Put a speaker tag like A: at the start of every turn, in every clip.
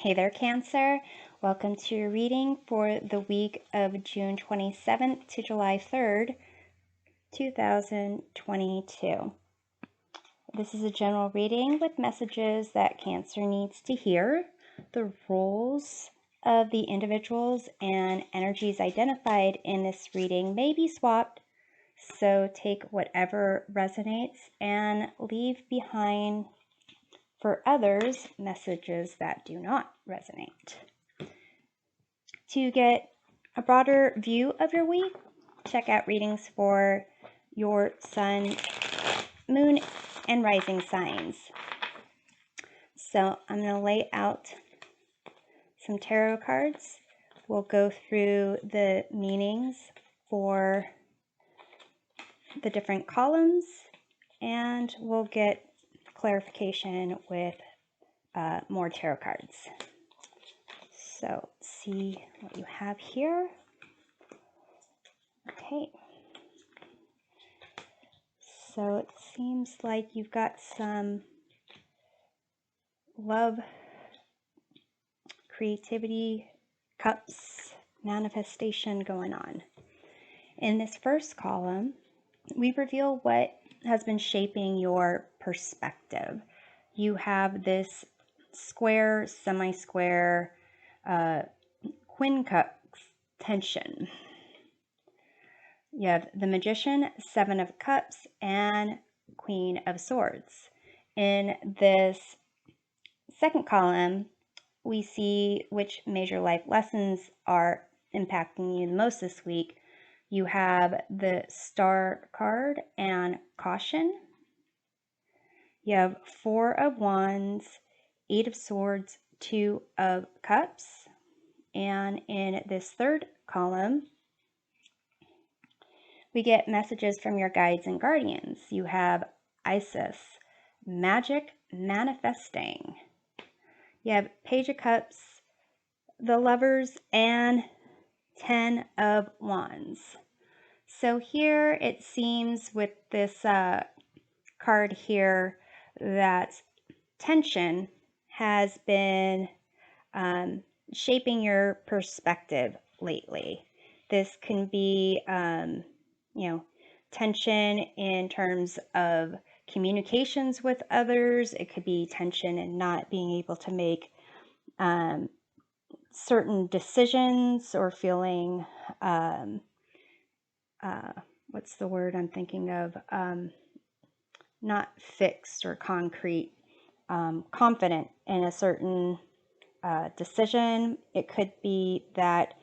A: Hey there, Cancer. Welcome to your reading for the week of June 27th to July 3rd, 2022. This is a general reading with messages that Cancer needs to hear. The roles of the individuals and energies identified in this reading may be swapped, so take whatever resonates and leave behind for others messages that do not resonate. To get a broader view of your week, check out readings for your sun, moon, and rising signs. So I'm going to lay out some tarot cards. We'll go through the meanings for the different columns, and we'll get clarification with more tarot cards. So let's see what you have here. Okay. So it seems like you've got some love, creativity, cups, manifestation going on. In this first column, we reveal what has been shaping your perspective. You have this square, semi-square, Queen Cups tension. You have the Magician, Seven of Cups, and Queen of Swords. In this second column, we see which major life lessons are impacting you the most this week. You have the Star card and Caution. You have Four of Wands, Eight of Swords, Two of Cups. And in this third column, we get messages from your guides and guardians. You have Isis, Magic Manifesting. You have Page of Cups, the Lovers, and Ten of Wands. So here it seems with this card here that tension has been shaping your perspective lately. This can be tension in terms of communications with others. It could be tension in not being able to make certain decisions or feeling, what's the word I'm thinking of? Not fixed or concrete, confident in a certain decision. It could be that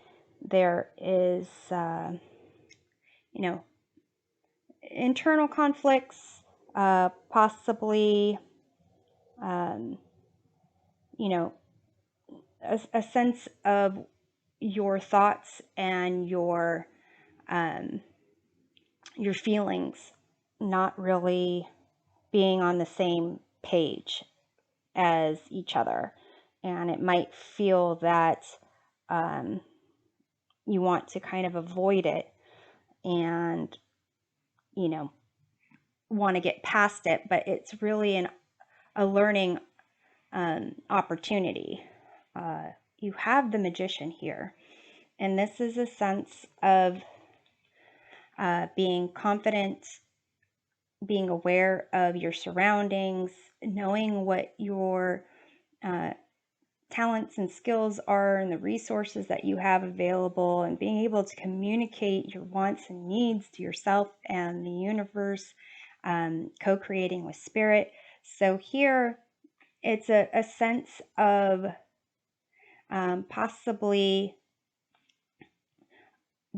A: there is, internal conflicts, possibly, a sense of your thoughts and your feelings not really being on the same page as each other. And it might feel that you want to kind of avoid it and, want to get past it, but it's really a learning opportunity. You have the Magician here, and this is a sense of being confident, being aware of your surroundings, knowing what your talents and skills are and the resources that you have available, and being able to communicate your wants and needs to yourself and the universe, co-creating with spirit. So here it's a sense of possibly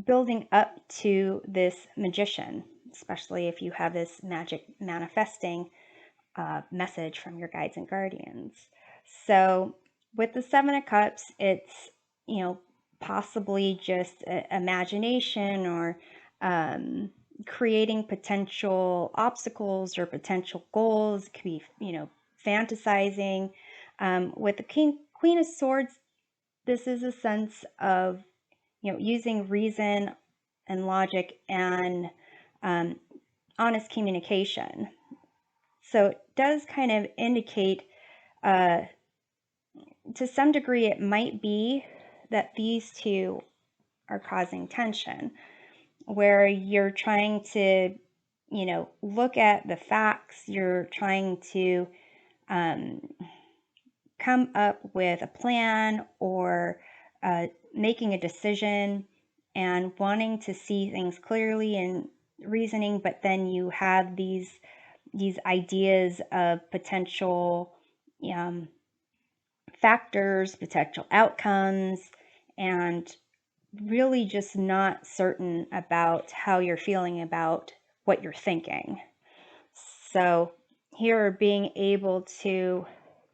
A: building up to this Magician, especially if you have this magic manifesting message from your guides and guardians. So with the Seven of Cups, it's, possibly just imagination or creating potential obstacles or potential goals. It could be, fantasizing. With the Queen of Swords, this is a sense of, using reason and logic and honest communication. So it does kind of indicate to some degree, it might be that these two are causing tension, where you're trying to, look at the facts, you're trying to come up with a plan or making a decision and wanting to see things clearly and reasoning, but then you have these ideas of potential factors, potential outcomes, and really just not certain about how you're feeling about what you're thinking. So here, being able to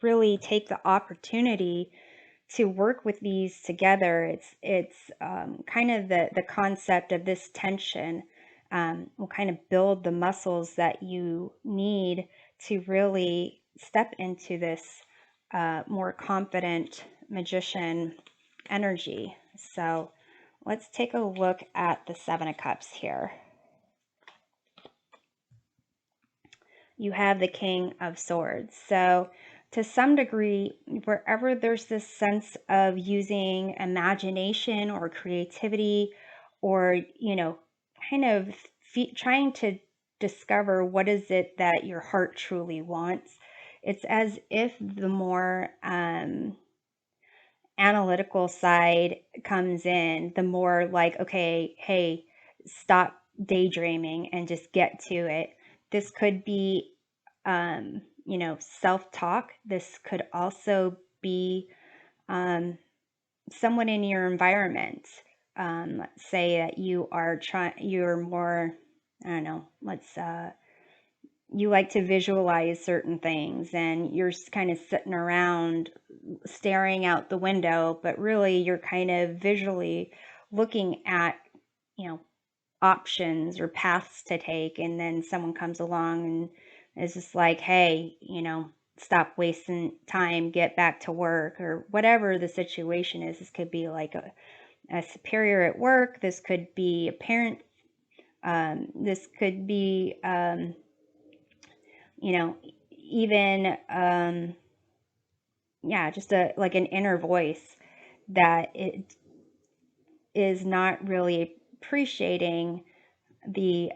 A: really take the opportunity to work with these together, it's kind of the concept of this tension will kind of build the muscles that you need to really step into this more confident magician energy. So let's take a look at the Seven of Cups here. You have the King of Swords. So to some degree, wherever there's this sense of using imagination or creativity, or, kind of trying to discover what is it that your heart truly wants, it's as if the more analytical side comes in, the more like, okay, hey, stop daydreaming and just get to it. This could be, self-talk. This could also be someone in your environment. Let's say that you're more, I don't know, you like to visualize certain things and you're kind of sitting around staring out the window, but really you're kind of visually looking at, options or paths to take. And then someone comes along and is just like, hey, stop wasting time, get back to work, or whatever the situation is. This could be like a superior at work. This could be a parent. This could be, even, just like an inner voice that it is not really appreciating the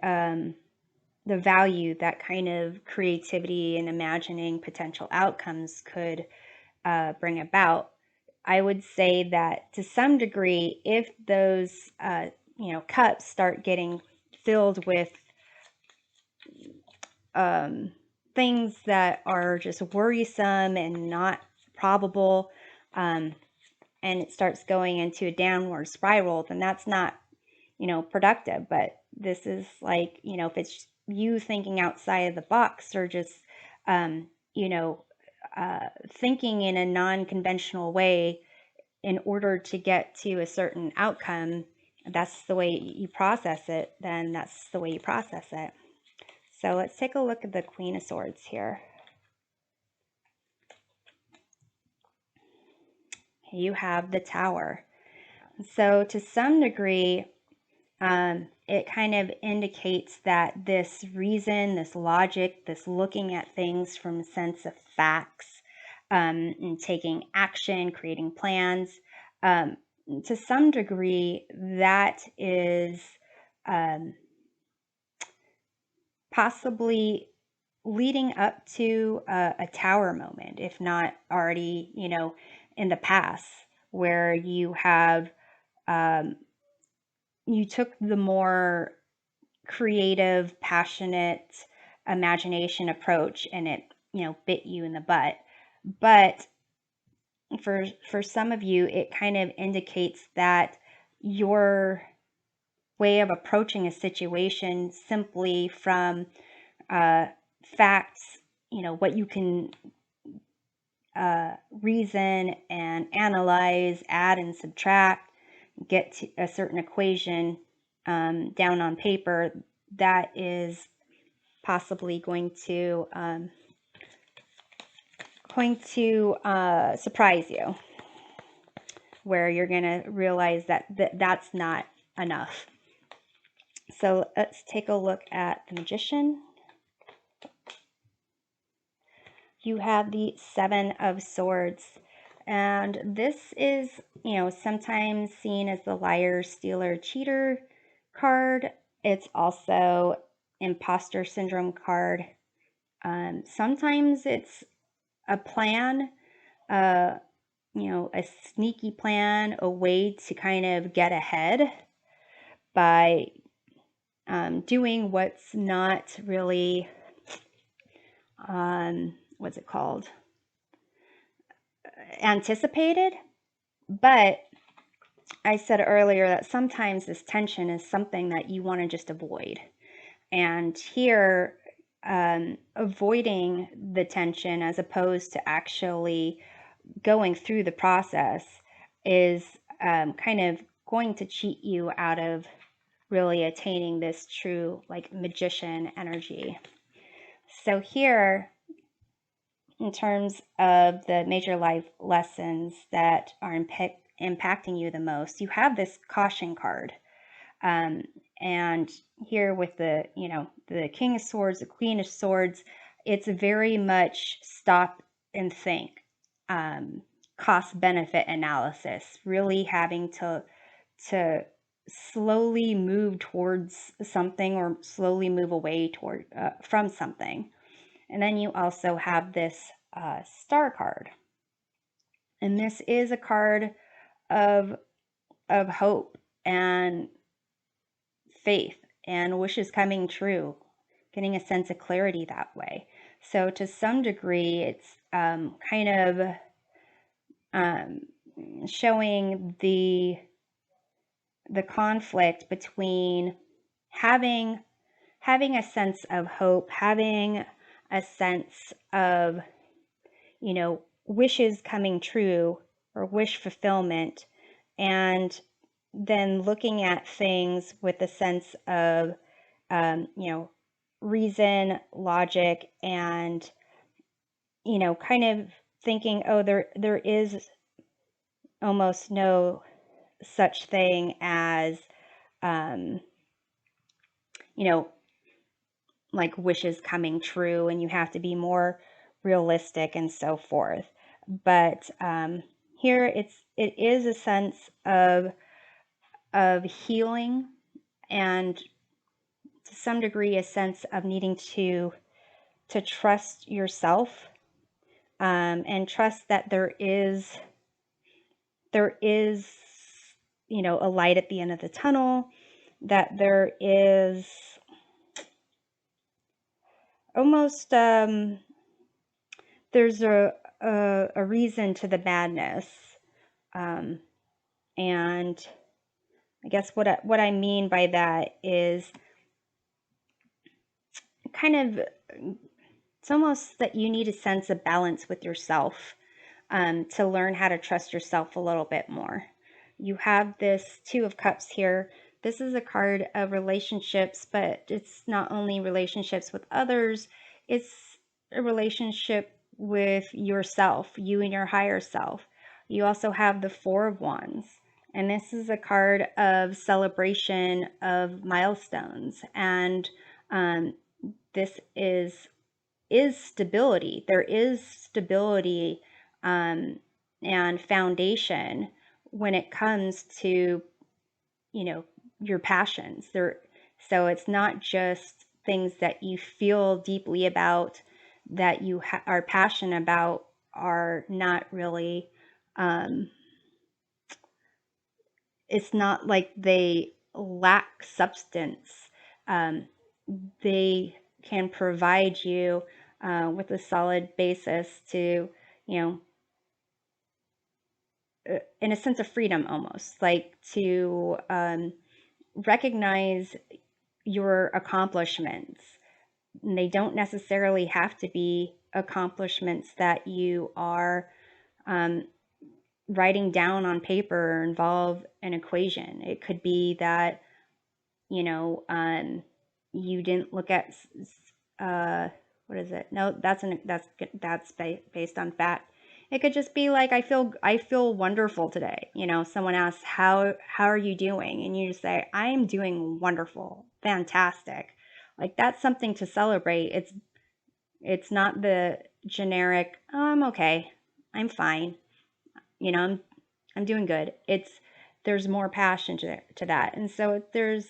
A: value that kind of creativity and imagining potential outcomes could bring about. I would say that to some degree, if those cups start getting filled with things that are just worrisome and not probable, and it starts going into a downward spiral, then that's not, productive. But this is like, if it's you thinking outside of the box, or just, thinking in a non-conventional way in order to get to a certain outcome, that's the way you process it, then that's the way you process it. So let's take a look at the Queen of Swords here. You have the Tower. So to some degree, it kind of indicates that this reason, this logic, this looking at things from a sense of facts, and taking action, creating plans, to some degree, that is possibly leading up to a tower moment, if not already, in the past, where you have, you took the more creative, passionate imagination approach, and it, bit you in the butt. But for some of you, it kind of indicates that your way of approaching a situation simply from facts, what you can reason and analyze, add and subtract, get to a certain equation down on paper, that is possibly going to surprise you, where you're going to realize that that's not enough. So let's take a look at the Magician. You have the Seven of Swords. And this is, sometimes seen as the liar, stealer, cheater card. It's also imposter syndrome card. Sometimes it's a plan, uh, a sneaky plan, a way to kind of get ahead by doing what's not really, what's it called? Anticipated. But I said earlier that sometimes this tension is something that you want to just avoid. And here, avoiding the tension as opposed to actually going through the process is kind of going to cheat you out of really attaining this true like magician energy. So here, in terms of the major life lessons that are impacting you the most, you have this caution card. Um, and here with the, the King of Swords, the Queen of Swords, it's very much stop and think, cost benefit analysis, really having to slowly move towards something or slowly move away toward from something. And then you also have this star card. And this is a card of hope and faith and wishes coming true, getting a sense of clarity that way. So to some degree, it's kind of showing the conflict between having a sense of hope, having a sense of, wishes coming true or wish fulfillment, and then looking at things with a sense of, reason, logic, and, kind of thinking, oh, there is almost no such thing as, you know, like wishes coming true, and you have to be more realistic and so forth. But here it is a sense of healing, and to some degree a sense of needing to trust yourself, and trust that there is a light at the end of the tunnel, that there is almost there's a reason to the madness, and I guess what I mean by that is kind of, it's almost that you need a sense of balance with yourself, to learn how to trust yourself a little bit more. You have this Two of Cups here. This is a card of relationships, but it's not only relationships with others, it's a relationship with yourself, you and your higher self. You also have the Four of Wands, and this is a card of celebration of milestones. And this is stability. There is stability, and foundation when it comes to, your passions. So it's not just things that you feel deeply about, that you are passionate about, are not really, it's not like they lack substance. They can provide you with a solid basis to, in a sense of freedom, almost like to recognize your accomplishments. And they don't necessarily have to be accomplishments that you are writing down on paper or involve an equation. It could be that, you didn't look at, what is it? No, that's based on fact. It could just be like, I feel wonderful today. Someone asks, how are you doing? And you just say, I'm doing wonderful, fantastic. Like, that's something to celebrate. It's not the generic, oh, I'm okay, I'm fine. you know, I'm doing good. There's more passion to that. And so there's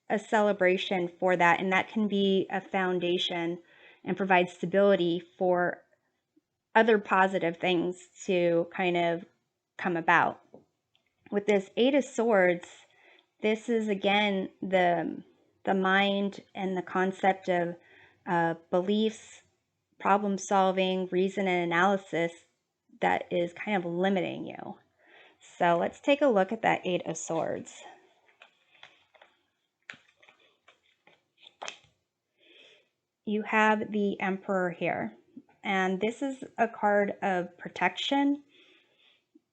A: a celebration for that. And that can be a foundation and provide stability for other positive things to kind of come about. With this Eight of Swords, this is again the mind and the concept of beliefs, problem solving, reason and analysis that is kind of limiting you. So let's take a look at that Eight of Swords. You have the Emperor here, and this is a card of protection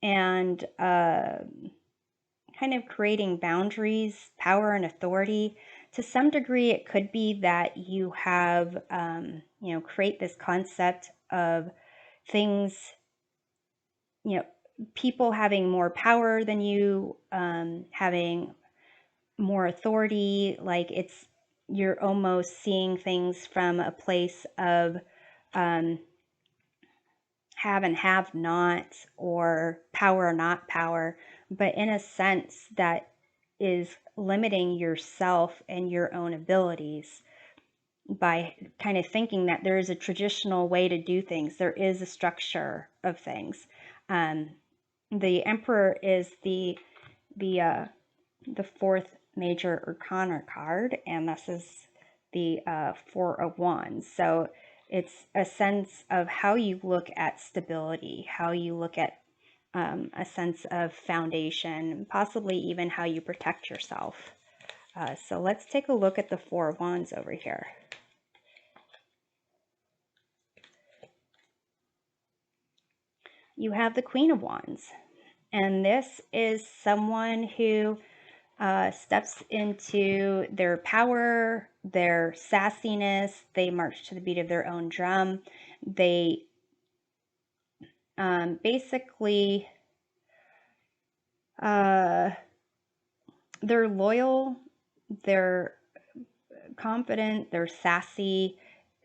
A: and kind of creating boundaries, power, and authority. To some degree, it could be that you have, create this concept of things, people having more power than you, having more authority, like you're almost seeing things from a place of have and have not, or power or not power, but in a sense that is limiting yourself and your own abilities by kind of thinking that there is a traditional way to do things. There is a structure of things. The Emperor is the fourth major arcana card, and this is the Four of Wands. So it's a sense of how you look at stability, how you look at a sense of foundation, possibly even how you protect yourself. So let's take a look at the Four of Wands over here. You have the Queen of Wands, and this is someone who steps into their power, their sassiness. They march to the beat of their own drum. They basically, they're loyal, they're confident, they're sassy.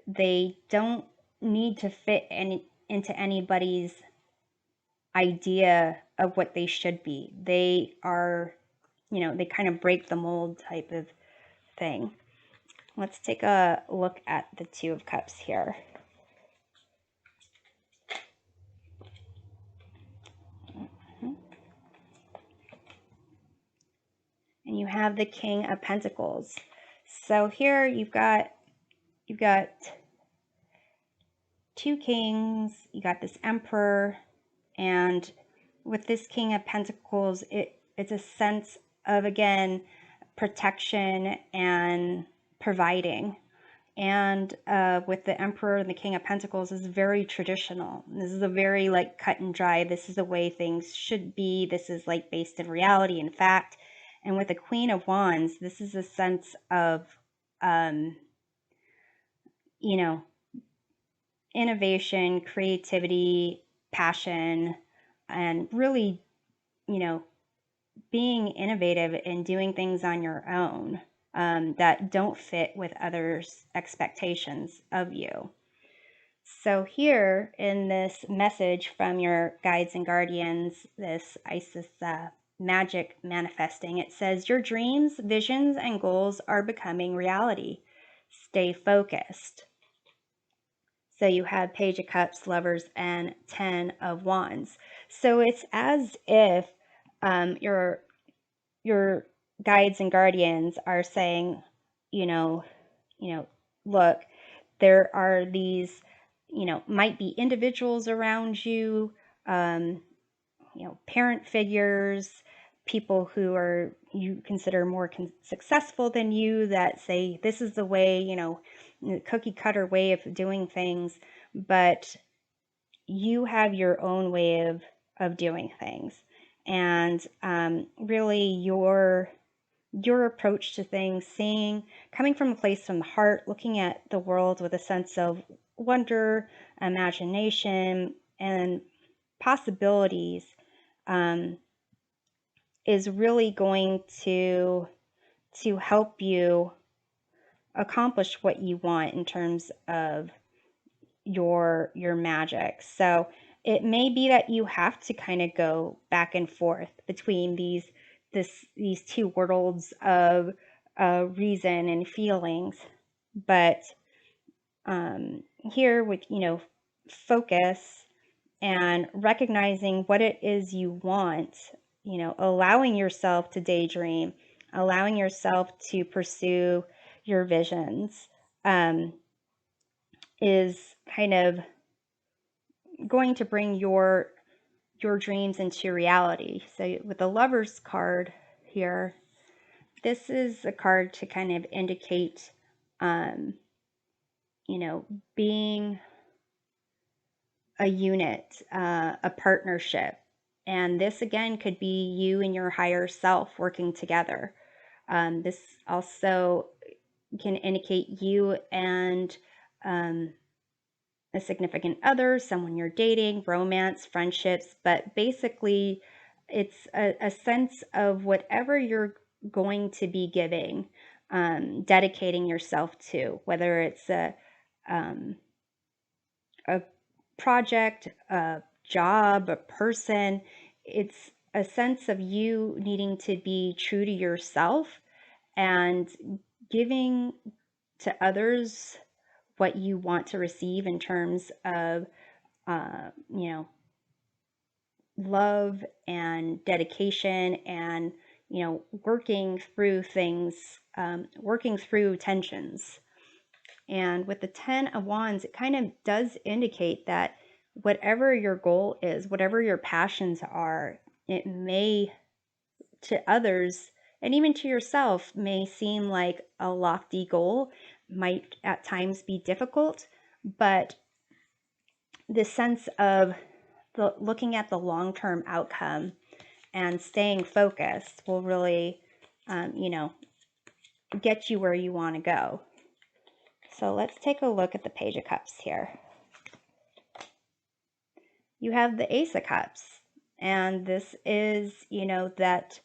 A: They don't need to fit into anybody's idea of what they should be. They are, they kind of break the mold type of thing. Let's take a look at the Two of Cups here. And you have the King of Pentacles. So here you've got two kings, you got this Emperor, and with this King of Pentacles, it's a sense of, again, protection and providing. And with the Emperor and the King of Pentacles is very traditional. This is a very like cut and dry. This is the way things should be. This is like based in reality and fact. And with the Queen of Wands, this is a sense of, innovation, creativity, passion, and really, being innovative and doing things on your own that don't fit with others' expectations of you. So here in this message from your guides and guardians, this Isis magic manifesting, it says, your dreams, visions, and goals are becoming reality. Stay focused. So you have Page of Cups, Lovers, and 10 of Wands. So it's as if your guides and guardians are saying, look, there are these, might be individuals around you, parent figures, people who are you consider more successful than you, that say this is the way, the cookie cutter way of doing things, but you have your own way of doing things. And really your approach to things, coming from a place from the heart, looking at the world with a sense of wonder, imagination, and possibilities, is really going to help you accomplish what you want in terms of your magic. So it may be that you have to kind of go back and forth between these two worlds of reason and feelings. But here with, focus and recognizing what it is you want, allowing yourself to daydream, allowing yourself to pursue your visions, is kind of going to bring your dreams into reality. So with the Lover's card here, this is a card to kind of indicate, being a unit, a partnership. And this again could be you and your higher self working together. This also can indicate you and a significant other, someone you're dating, romance, friendships, but basically it's a sense of whatever you're going to be giving, dedicating yourself to, whether it's a project, a job, a person. It's a sense of you needing to be true to yourself and giving to others what you want to receive in terms of, love and dedication and, working through things, working through tensions. And with the 10 of Wands, it kind of does indicate that whatever your goal is, whatever your passions are, it may, to others, and even to yourself, may seem like a lofty goal, might at times be difficult, but the sense of looking at the long-term outcome and staying focused will really, get you where you want to go. So let's take a look at the Page of Cups here. You have the Ace of Cups, and this is, that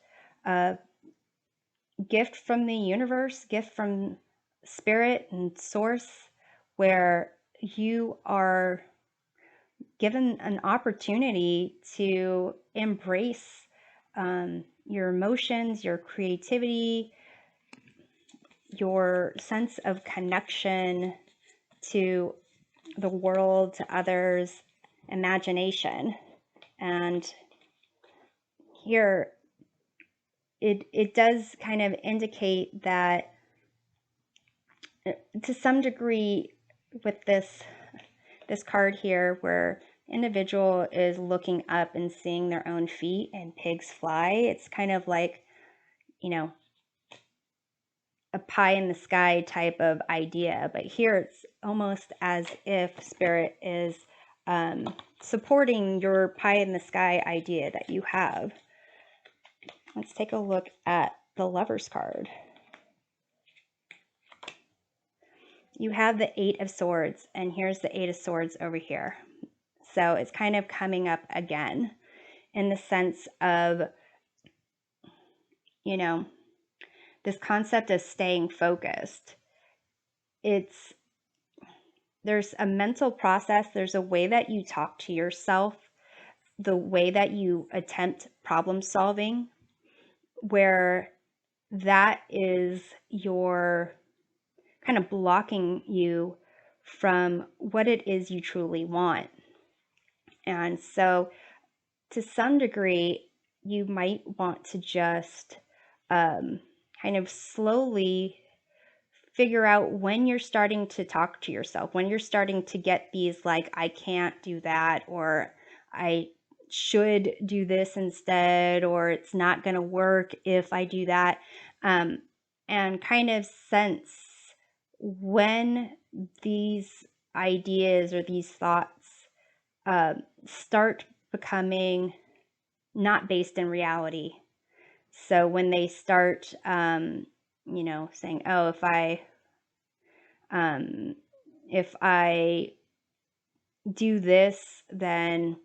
A: gift from the universe, gift from spirit and source, where you are given an opportunity to embrace your emotions, your creativity, your sense of connection to the world, to others, imagination. And here it does kind of indicate that to some degree with this card here, where individual is looking up and seeing their own feet and pigs fly, it's kind of like, a pie in the sky type of idea. But here it's almost as if spirit is supporting your pie in the sky idea that you have. Let's take a look at the Lover's card. You have the Eight of Swords, and here's the Eight of Swords over here. So it's kind of coming up again in the sense of, this concept of staying focused. There's a mental process, there's a way that you talk to yourself, the way that you attempt problem solving, where that is your kind of blocking you from what it is you truly want. And so to some degree, you might want to just kind of slowly figure out when you're starting to talk to yourself, when you're starting to get these like, I can't do that, or I should do this instead, or it's not going to work if I do that, and kind of sense when these ideas or these thoughts start becoming not based in reality. So when they start, saying, oh, if I do this, then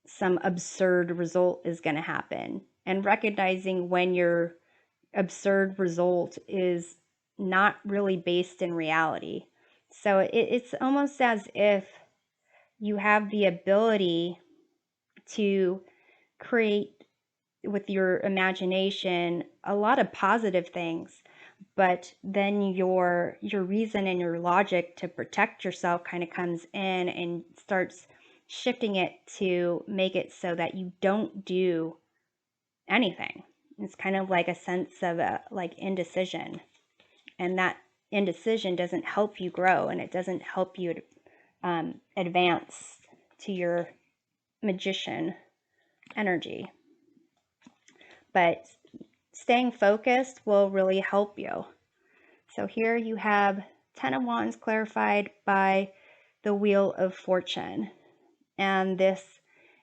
A: some absurd result is going to happen. And recognizing when your absurd result is not really based in reality. So it's almost as if you have the ability to create with your imagination a lot of positive things, but then your reason and your logic to protect yourself kind of comes in and starts shifting it to make it so that you don't do anything. It's kind of like a sense of like indecision, and that indecision doesn't help you grow, and it doesn't help you advance to your magician energy. But staying focused will really help you. So here you have 10 of Wands clarified by the Wheel of Fortune. And this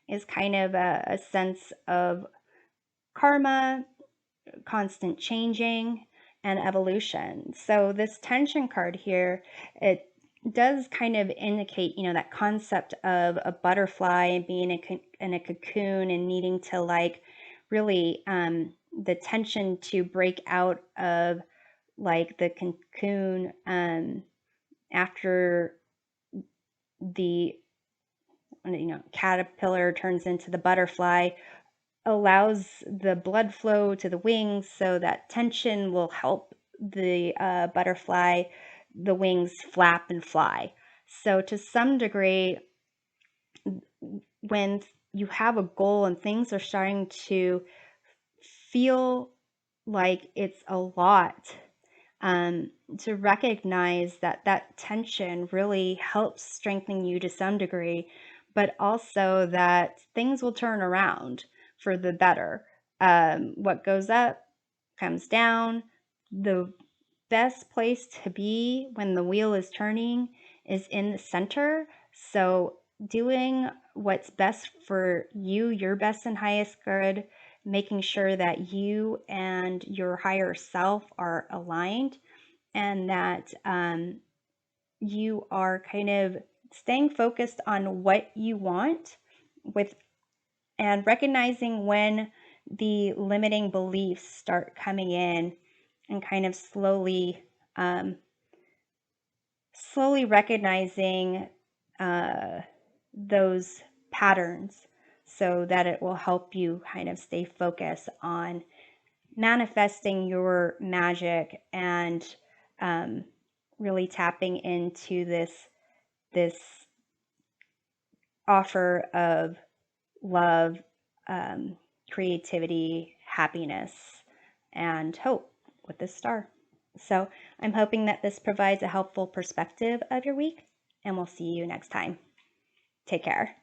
A: is kind of a sense of karma, constant changing, and evolution. So this tension card here, it does kind of indicate, that concept of a butterfly and being in a cocoon and needing to like really the tension to break out of like the cocoon after the caterpillar turns into the butterfly, allows the blood flow to the wings, so that tension will help the butterfly, the wings flap and fly. So to some degree, when you have a goal and things are starting to feel like it's a lot, to recognize that that tension really helps strengthen you to some degree, but also that things will turn around for the better. What goes up comes down. The best place to be when the wheel is turning is in the center. So doing what's best for you, your best and highest good, making sure that you and your higher self are aligned, and that you are kind of staying focused on what you want with, and recognizing when the limiting beliefs start coming in, and kind of slowly recognizing those patterns, so that it will help you kind of stay focused on manifesting your magic, and really tapping into this offer of love, creativity, happiness, and hope with this star. So I'm hoping that this provides a helpful perspective of your week, and we'll see you next time. Take care.